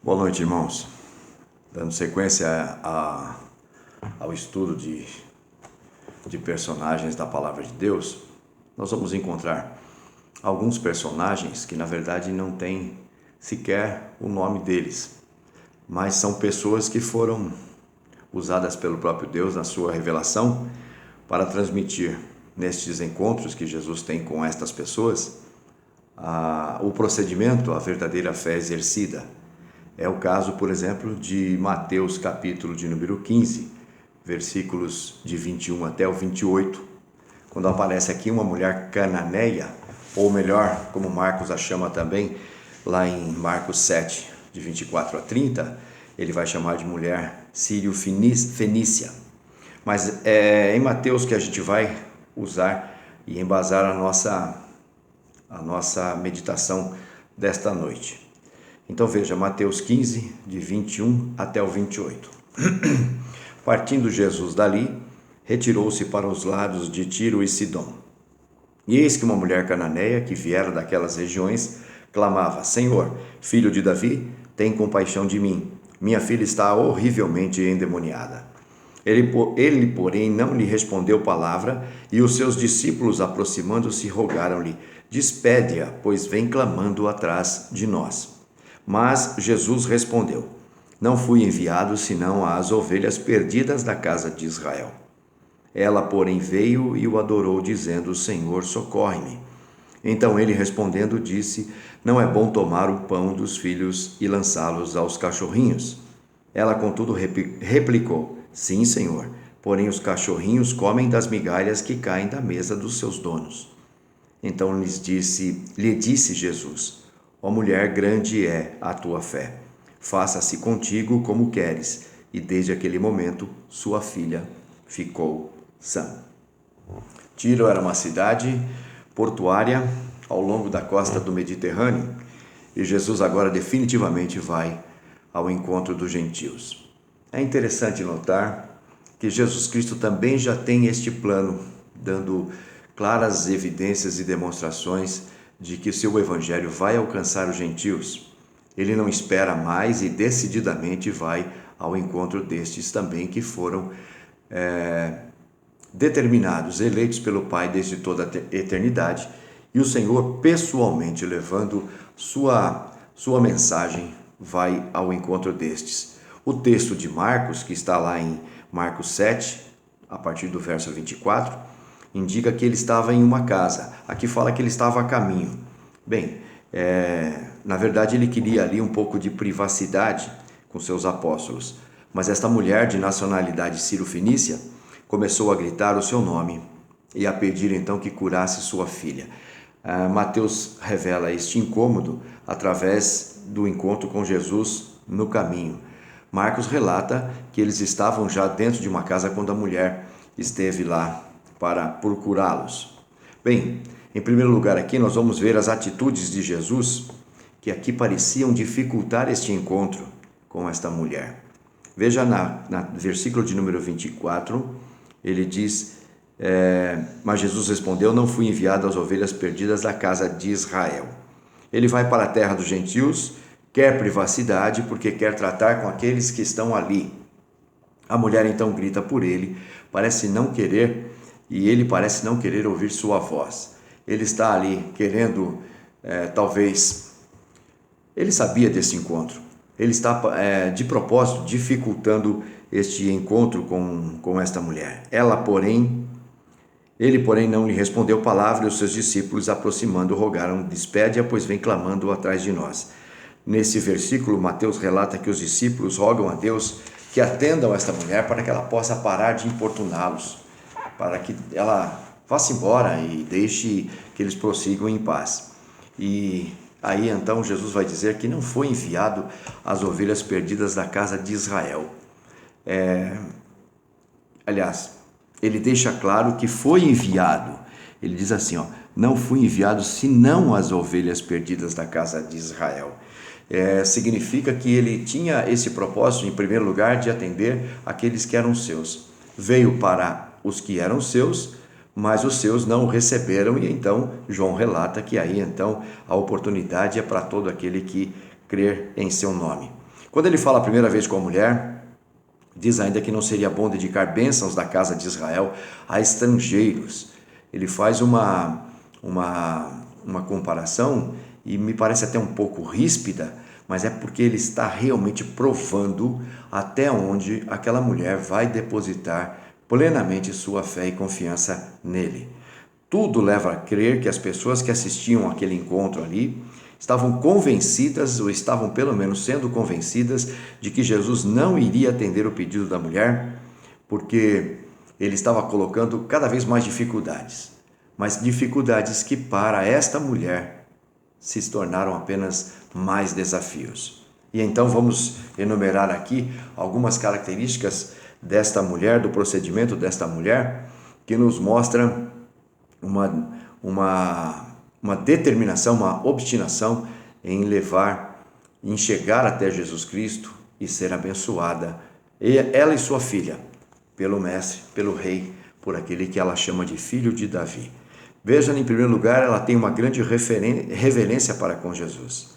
Boa noite, irmãos. Dando sequência ao estudo de personagens da Palavra de Deus, nós vamos encontrar alguns personagens que, na verdade, não têm sequer o nome deles, mas são pessoas que foram usadas pelo próprio Deus na sua revelação para transmitir nestes encontros que Jesus tem com estas pessoas o procedimento, a verdadeira fé exercida. É o caso, por exemplo, de Mateus capítulo de número 15, versículos de 21 até o 28, quando aparece aqui uma mulher cananeia, ou melhor, como Marcos a chama também, lá em Marcos 7, de 24 a 30, ele vai chamar de mulher sírio-fenícia. Mas é em Mateus que a gente vai usar e embasar a nossa meditação desta noite. Então veja, Mateus 15, de 21 até o 28. Partindo Jesus dali, retirou-se para os lados de Tiro e Sidom. E eis que uma mulher cananeia, que viera daquelas regiões, clamava: Senhor, filho de Davi, tem compaixão de mim. Minha filha está horrivelmente endemoniada. Ele, porém, não lhe respondeu palavra, e os seus discípulos, aproximando-se, rogaram-lhe: Despede-a, pois vem clamando atrás de nós. Mas Jesus respondeu: Não fui enviado senão às ovelhas perdidas da casa de Israel. Ela, porém, veio e o adorou, dizendo: Senhor, socorre-me. Então ele, respondendo, disse: Não é bom tomar o pão dos filhos e lançá-los aos cachorrinhos. Ela, contudo, replicou: Sim, Senhor, porém os cachorrinhos comem das migalhas que caem da mesa dos seus donos. Então lhe disse Jesus: Ó mulher, grande é a tua fé. Faça-se contigo como queres. E desde aquele momento, sua filha ficou sã. Tiro era uma cidade portuária ao longo da costa do Mediterrâneo. E Jesus agora definitivamente vai ao encontro dos gentios. É interessante notar que Jesus Cristo também já tem este plano, dando claras evidências e demonstrações de que seu evangelho vai alcançar os gentios. Ele não espera mais e decididamente vai ao encontro destes também que foram determinados, eleitos pelo Pai desde toda a eternidade, e o Senhor pessoalmente levando sua mensagem vai ao encontro destes. O texto de Marcos, que está lá em Marcos 7, a partir do verso 24, indica que ele estava em uma casa. Aqui fala que ele estava a caminho. Bem, na verdade ele queria ali um pouco de privacidade com seus apóstolos. Mas esta mulher de nacionalidade sírio-fenícia começou a gritar o seu nome e a pedir então que curasse sua filha. Mateus revela este incômodo através do encontro com Jesus no caminho. Marcos relata que eles estavam já dentro de uma casa quando a mulher esteve lá para procurá-los. Bem, em primeiro lugar aqui nós vamos ver as atitudes de Jesus que aqui pareciam dificultar este encontro com esta mulher. Veja na versículo de número 24, ele diz: Mas Jesus respondeu: Não fui enviado às ovelhas perdidas da casa de Israel. Ele vai para a terra dos gentios, quer privacidade porque quer tratar com aqueles que estão ali. A mulher então grita por ele, ele parece não querer ouvir sua voz. Ele está ali querendo, talvez, ele sabia desse encontro. Ele está de propósito dificultando este encontro com esta mulher. Ele, porém, não lhe respondeu palavra, e os seus discípulos, aproximando, rogaram: Despede-a, pois vem clamando atrás de nós. Nesse versículo, Mateus relata que os discípulos rogam a Deus que atendam esta mulher para que ela possa parar de importuná-los, para que ela vá-se embora e deixe que eles prossigam em paz. E aí então Jesus vai dizer que não foi enviado às ovelhas perdidas da casa de Israel. Aliás, ele deixa claro que foi enviado. Ele diz assim, não fui enviado senão às ovelhas perdidas da casa de Israel. Significa que ele tinha esse propósito, em primeiro lugar, de atender aqueles que eram seus. Veio para os que eram seus, mas os seus não o receberam, e então João relata que aí então a oportunidade é para todo aquele que crer em seu nome. Quando ele fala a primeira vez com a mulher, diz ainda que não seria bom dedicar bênçãos da casa de Israel a estrangeiros. Ele faz uma comparação e me parece até um pouco ríspida, mas é porque ele está realmente provando até onde aquela mulher vai depositar plenamente sua fé e confiança nele. Tudo leva a crer que as pessoas que assistiam àquele encontro ali estavam convencidas, ou estavam pelo menos sendo convencidas, de que Jesus não iria atender o pedido da mulher, porque ele estava colocando cada vez mais dificuldades, mas dificuldades que para esta mulher se tornaram apenas mais desafios. E então vamos enumerar aqui algumas características desta mulher, do procedimento desta mulher, que nos mostra uma determinação, uma obstinação em em chegar até Jesus Cristo e ser abençoada, ela e sua filha, pelo Mestre, pelo Rei, por aquele que ela chama de Filho de Davi. Veja, em primeiro lugar, ela tem uma grande reverência para com Jesus.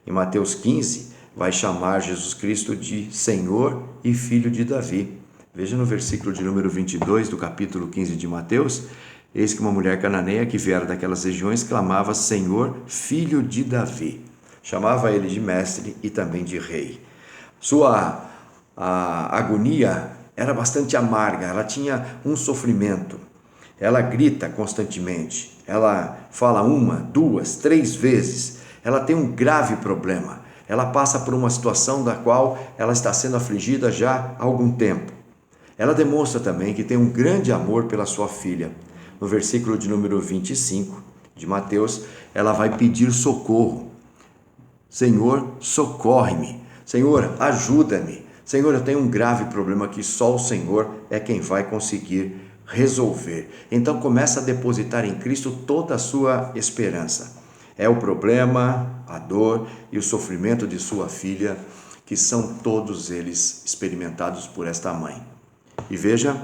Em Mateus 15, vai chamar Jesus Cristo de Senhor e Filho de Davi. Veja no versículo de número 22 do capítulo 15 de Mateus: eis que uma mulher cananeia que viera daquelas regiões clamava: Senhor, Filho de Davi. Chamava ele de mestre e também de rei. Sua agonia era bastante amarga, ela tinha um sofrimento. Ela grita constantemente, ela fala 1, 2, 3 vezes. Ela tem um grave problema. Ela passa por uma situação da qual ela está sendo afligida já há algum tempo. Ela demonstra também que tem um grande amor pela sua filha. No versículo de número 25 de Mateus, ela vai pedir socorro. Senhor, socorre-me. Senhor, ajuda-me. Senhor, eu tenho um grave problema que só o Senhor é quem vai conseguir resolver. Então começa a depositar em Cristo toda a sua esperança. É o problema, a dor e o sofrimento de sua filha, que são todos eles experimentados por esta mãe. E veja,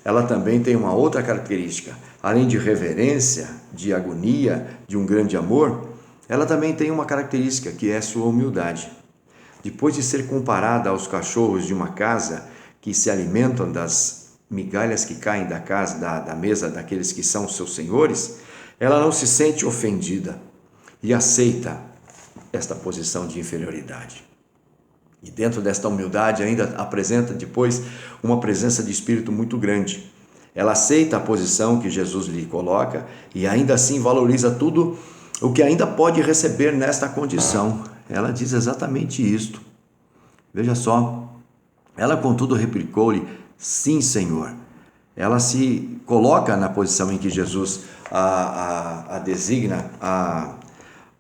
ela também tem uma outra característica. Além de reverência, de agonia, de um grande amor, ela também tem uma característica, que é sua humildade. Depois de ser comparada aos cachorros de uma casa que se alimentam das migalhas que caem da casa, da mesa daqueles que são seus senhores, ela não se sente ofendida e aceita esta posição de inferioridade. E dentro desta humildade ainda apresenta depois uma presença de espírito muito grande. Ela aceita a posição que Jesus lhe coloca e ainda assim valoriza tudo o que ainda pode receber nesta condição. Ela diz exatamente isto. Veja só, ela contudo replicou-lhe: sim, Senhor. Ela se coloca na posição em que Jesus a designa, a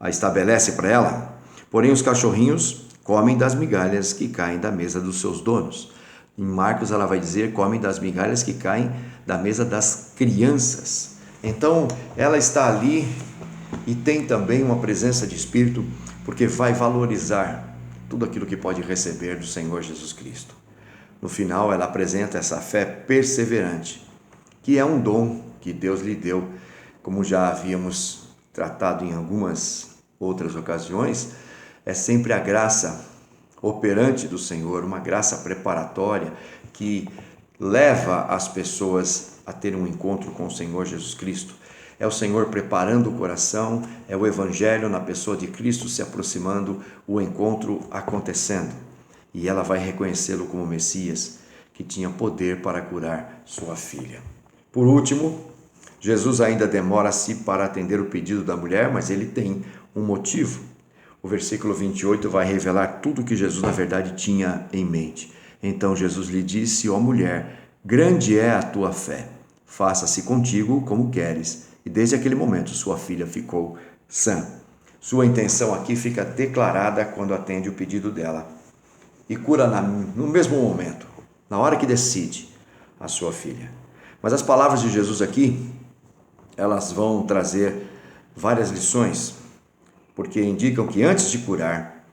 estabelece para ela. Porém, os cachorrinhos comem das migalhas que caem da mesa dos seus donos. Em Marcos ela vai dizer: comem das migalhas que caem da mesa das crianças. Então, ela está ali e tem também uma presença de espírito, porque vai valorizar tudo aquilo que pode receber do Senhor Jesus Cristo. No final, ela apresenta essa fé perseverante, que é um dom que Deus lhe deu, como já havíamos tratado em algumas outras ocasiões. É sempre a graça operante do Senhor, uma graça preparatória que leva as pessoas a ter um encontro com o Senhor Jesus Cristo. É o Senhor preparando o coração, é o Evangelho na pessoa de Cristo se aproximando, o encontro acontecendo. E ela vai reconhecê-lo como Messias, que tinha poder para curar sua filha. Por último, Jesus ainda demora-se para atender o pedido da mulher, mas ele tem um motivo. O versículo 28 vai revelar tudo o que Jesus, na verdade, tinha em mente. Então Jesus lhe disse: ó mulher, grande é a tua fé, faça-se contigo como queres. E desde aquele momento sua filha ficou sã. Sua intenção aqui fica declarada quando atende o pedido dela e cura no mesmo momento, na hora que decide, a sua filha. Mas as palavras de Jesus aqui, elas vão trazer várias lições, porque indicam que antes de curar,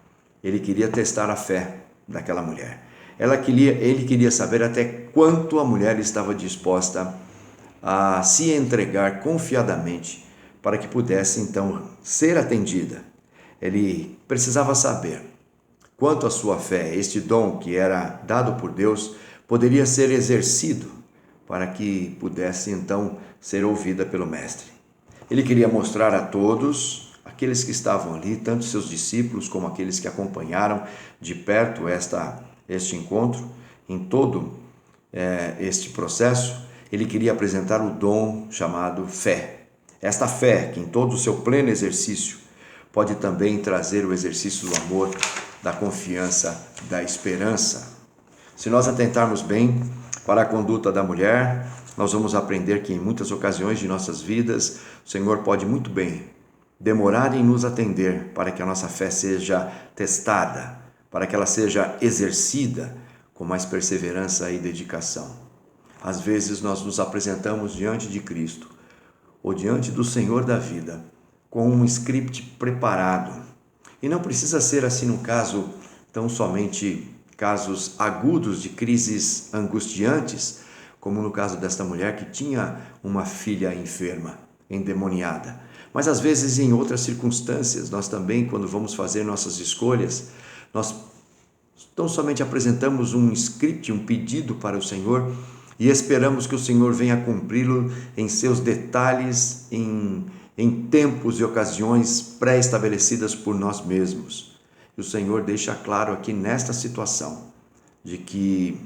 ele queria testar a fé daquela mulher. Ele queria saber até quanto a mulher estava disposta a se entregar confiadamente para que pudesse então ser atendida. Ele precisava saber quanto à sua fé. Este dom que era dado por Deus poderia ser exercido para que pudesse então ser ouvida pelo Mestre. Ele queria mostrar a todos, aqueles que estavam ali, tanto seus discípulos como aqueles que acompanharam de perto este encontro, em todo este processo, ele queria apresentar o dom chamado fé. Esta fé, que em todo o seu pleno exercício, pode também trazer o exercício do amor, da confiança, da esperança. Se nós atentarmos bem para a conduta da mulher, nós vamos aprender que em muitas ocasiões de nossas vidas, o Senhor pode muito bem demorar em nos atender para que a nossa fé seja testada, para que ela seja exercida com mais perseverança e dedicação. Às vezes nós nos apresentamos diante de Cristo ou diante do Senhor da vida com um script preparado. E não precisa ser assim no caso, tão somente casos agudos de crises angustiantes, como no caso desta mulher que tinha uma filha enferma, endemoniada. Mas às vezes em outras circunstâncias, nós também, quando vamos fazer nossas escolhas, nós tão somente apresentamos um script, um pedido para o Senhor e esperamos que o Senhor venha cumpri-lo em seus detalhes, em tempos e ocasiões pré-estabelecidas por nós mesmos. E o Senhor deixa claro aqui nesta situação de que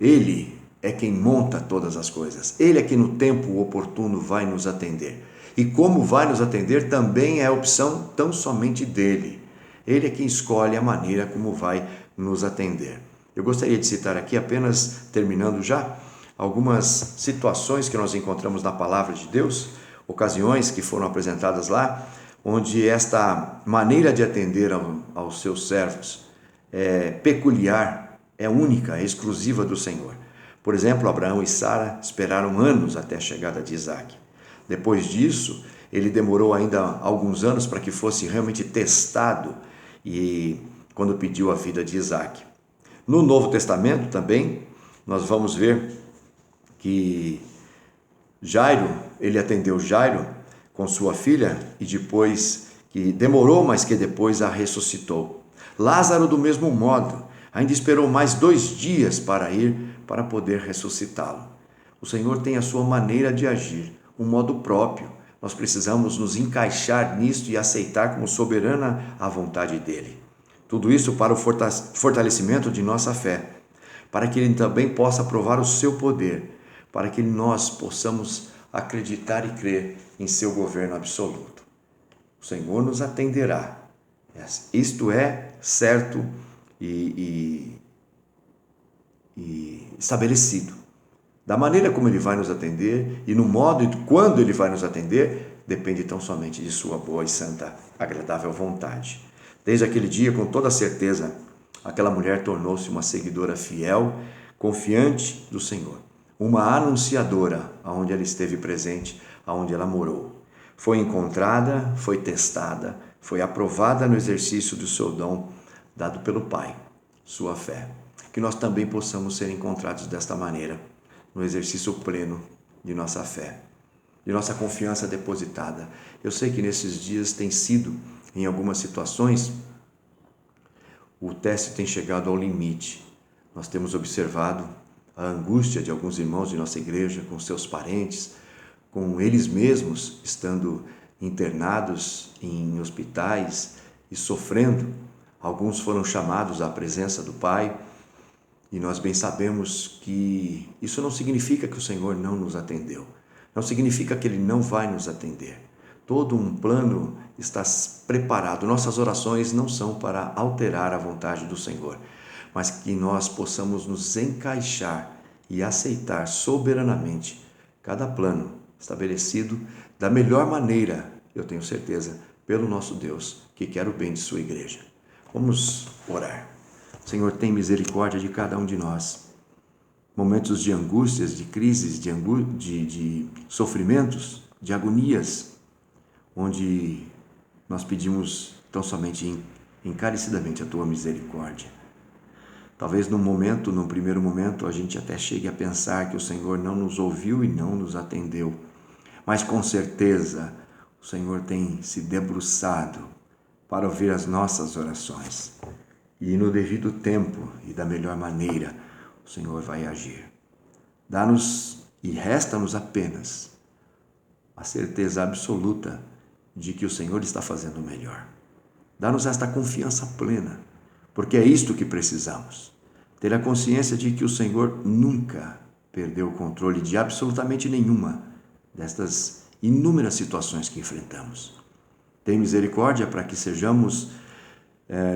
Ele é quem monta todas as coisas. Ele é quem no tempo oportuno vai nos atender. E como vai nos atender também é a opção tão somente dele. Ele é quem escolhe a maneira como vai nos atender. Eu gostaria de citar aqui, apenas terminando já, algumas situações que nós encontramos na palavra de Deus, ocasiões que foram apresentadas lá, onde esta maneira de atender aos seus servos é peculiar, é única, é exclusiva do Senhor. Por exemplo, Abraão e Sara esperaram anos até a chegada de Isaac. Depois disso, ele demorou ainda alguns anos para que fosse realmente testado e quando pediu a vida de Isaac. No Novo Testamento também, nós vamos ver que Jairo, ele atendeu Jairo com sua filha e depois, que demorou, mas que depois a ressuscitou. Lázaro, do mesmo modo, ainda esperou mais 2 dias para ir para poder ressuscitá-lo. O Senhor tem a sua maneira de agir, um modo próprio. Nós precisamos nos encaixar nisto e aceitar como soberana a vontade dele. Tudo isso para o fortalecimento de nossa fé, para que Ele também possa provar o seu poder, para que nós possamos acreditar e crer em seu governo absoluto. O Senhor nos atenderá. Isto é certo e estabelecido. Da maneira como Ele vai nos atender e no modo e quando Ele vai nos atender, depende tão somente de sua boa e santa, agradável vontade. Desde aquele dia, com toda certeza, aquela mulher tornou-se uma seguidora fiel, confiante do Senhor, uma anunciadora aonde ela esteve presente, aonde ela morou. Foi encontrada, foi testada, foi aprovada no exercício do seu dom dado pelo Pai, sua fé. Que nós também possamos ser encontrados desta maneira, no exercício pleno de nossa fé, de nossa confiança depositada. Eu sei que nesses dias tem sido, em algumas situações, o teste tem chegado ao limite. Nós temos observado a angústia de alguns irmãos de nossa igreja, com seus parentes, com eles mesmos estando internados em hospitais e sofrendo. Alguns foram chamados à presença do Pai, e nós bem sabemos que isso não significa que o Senhor não nos atendeu. Não significa que Ele não vai nos atender. Todo um plano está preparado. Nossas orações não são para alterar a vontade do Senhor, mas que nós possamos nos encaixar e aceitar soberanamente cada plano estabelecido da melhor maneira, eu tenho certeza, pelo nosso Deus, que quer o bem de sua igreja. Vamos orar. Senhor, tem misericórdia de cada um de nós. Momentos de angústias, de crises, de sofrimentos, de agonias, onde nós pedimos tão somente encarecidamente a Tua misericórdia. Talvez num primeiro momento, a gente até chegue a pensar que o Senhor não nos ouviu e não nos atendeu, mas com certeza o Senhor tem se debruçado para ouvir as nossas orações. E no devido tempo e da melhor maneira, o Senhor vai agir. Dá-nos e resta-nos apenas a certeza absoluta de que o Senhor está fazendo o melhor. Dá-nos esta confiança plena, porque é isto que precisamos. Ter a consciência de que o Senhor nunca perdeu o controle de absolutamente nenhuma destas inúmeras situações que enfrentamos. Tem misericórdia para que estejamos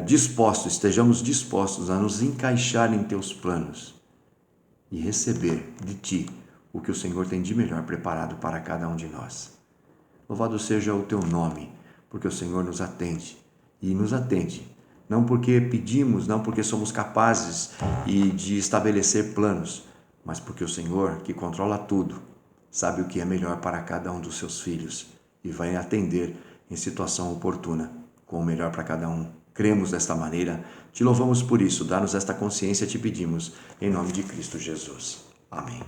dispostos a nos encaixar em teus planos e receber de ti o que o Senhor tem de melhor preparado para cada um de nós. Louvado seja o teu nome, porque o Senhor nos atende, e nos atende, não porque pedimos, não porque somos capazes de estabelecer planos, mas porque o Senhor, que controla tudo, sabe o que é melhor para cada um dos seus filhos e vai atender em situação oportuna, com o melhor para cada um. Cremos desta maneira, te louvamos por isso, dá-nos esta consciência, te pedimos, em nome de Cristo Jesus. Amém.